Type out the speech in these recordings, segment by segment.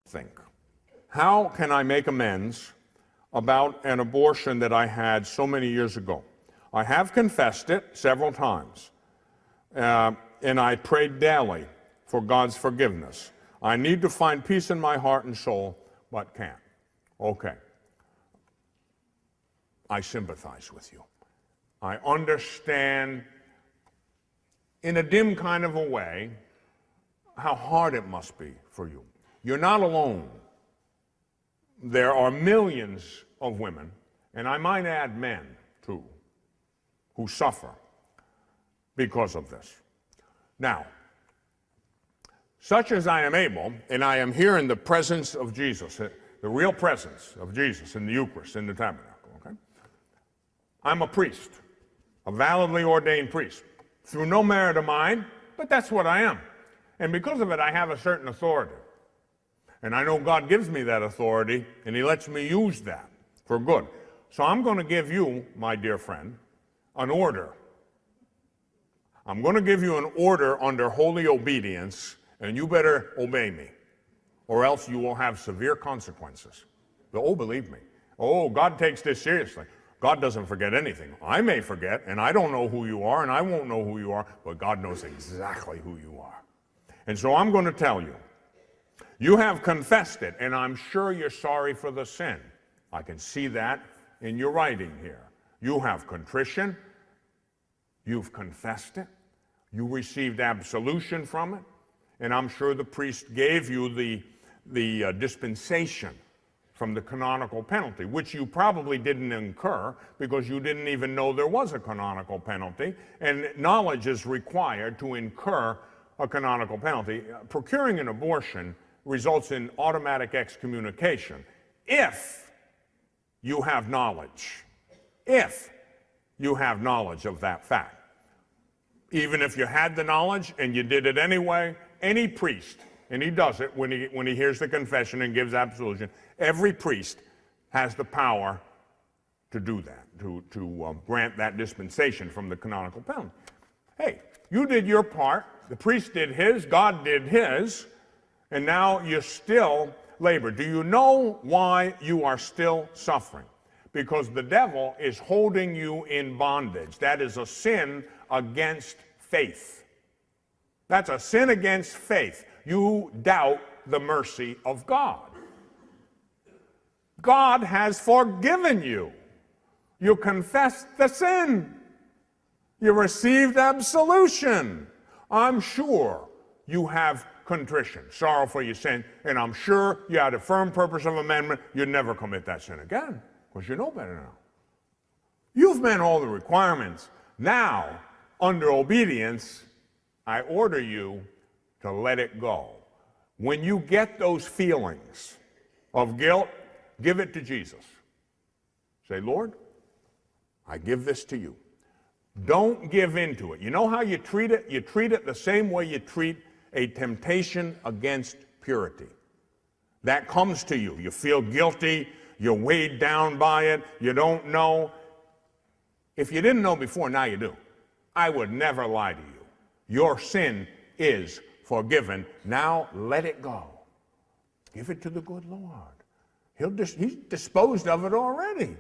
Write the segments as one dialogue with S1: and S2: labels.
S1: think. How can I make amends about an abortion that I had so many years ago? I have confessed it several times, and I prayed daily for God's forgiveness. I need to find peace in my heart and soul, but can't. Okay. I sympathize with you. I understand in a dim kind of a way how hard it must be for you. You're not alone. There are millions of women, and I might add men too, who suffer because of this. Now, such as I am able, and I am here in the presence of Jesus, the real presence of Jesus in the Eucharist, in the tabernacle, okay? I'm a priest, a validly ordained priest, through no merit of mine, but that's what I am. And because of it, I have a certain authority. And I know God gives me that authority, and He lets me use that for good. So I'm going to give you, my dear friend, an order. I'm going to give you an order under holy obedience, and you better obey me, or else you will have severe consequences. Oh, believe me. Oh, God takes this seriously. God doesn't forget anything. I may forget, and I don't know who you are, and I won't know who you are, but God knows exactly who you are. And so I'm going to tell you, you have confessed it, and I'm sure you're sorry for the sin. I can see that in your writing here. You have contrition. You've confessed it. You received absolution from it. And I'm sure the priest gave you the dispensation from the canonical penalty, which you probably didn't incur because you didn't even know there was a canonical penalty. And knowledge is required to incur a canonical penalty. Procuring an abortion results in automatic excommunication if you have knowledge. If you have knowledge of that fact. Even if you had the knowledge and you did it anyway, any priest, and he does it when he hears the confession and gives absolution, every priest has the power to do that, to grant that dispensation from the canonical penalty. Hey, you did your part, the priest did his, God did his, and now you still labor. Do you know why you are still suffering? Because the devil is holding you in bondage. That is a sin against faith. That's a sin against faith. You doubt the mercy of God. God has forgiven you. You confessed the sin. You received absolution. I'm sure you have contrition, sorrow for your sin, and I'm sure you had a firm purpose of amendment. You'd never commit that sin again, because you know better now. You've met all the requirements. Now, under obedience, I order you to let it go. When you get those feelings of guilt, give it to Jesus. Say, Lord, I give this to you. Don't give in to it. You know how you treat it? You treat it the same way you treat a temptation against purity. That comes to you. You feel guilty. You're weighed down by it. You don't know. If you didn't know before, now you do. I would never lie to you. Your sin is forgiven. Now let it go. Give it to the good Lord. He's disposed of it already.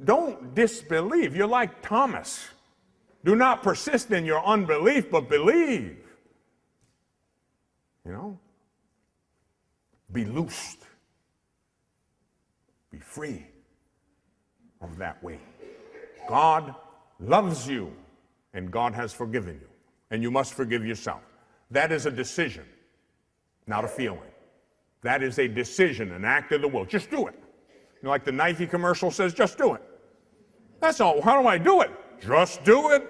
S1: Don't disbelieve. You're like Thomas. Do not persist in your unbelief, but believe. You know? Be loosed. Be free of that weight. God loves you, and God has forgiven you. And you must forgive yourself. That is a decision, not a feeling. That is a decision, an act of the will. Just do it. You know, like the Nike commercial says, just do it. That's all. How do I do it? Just do it.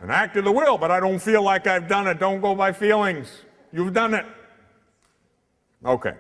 S1: An act of the will, but I don't feel like I've done it. Don't go by feelings. You've done it. Okay.